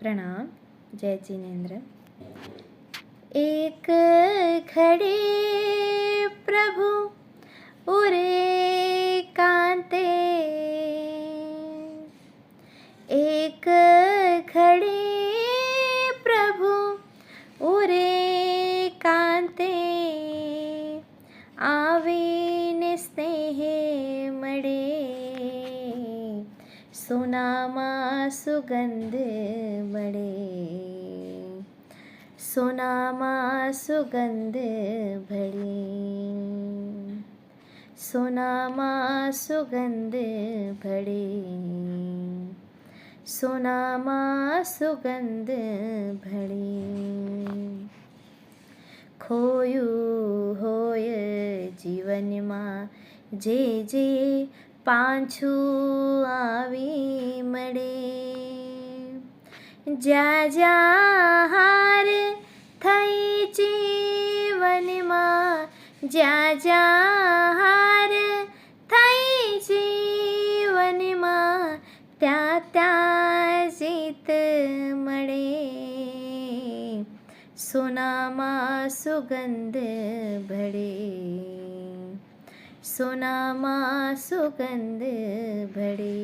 प्रणाम। जय जिनेन्द्र। एक घड़ी प्रभु उरे कांते, एक घड़ी प्रभु उरे कांते, आवीने स्नेहे मळे, सोनामा सुगंध मळे, सोनामा सुगंध भळे, सोनामा सुगंध भळे, सोनामा सुगंध भळे। खोયું હોય જીવનમાં જે જે પાછું આવી મળે, જ્યાં જ્યાં હાર થઈ જીવનમાં, જ્યાં જ્યાં હાર થઈ જીવનમાં, ત્યાં ત્યાં જીત મળે, સોનામાં સુગંધ ભળે, સોનામાં સુગંધ ભળે।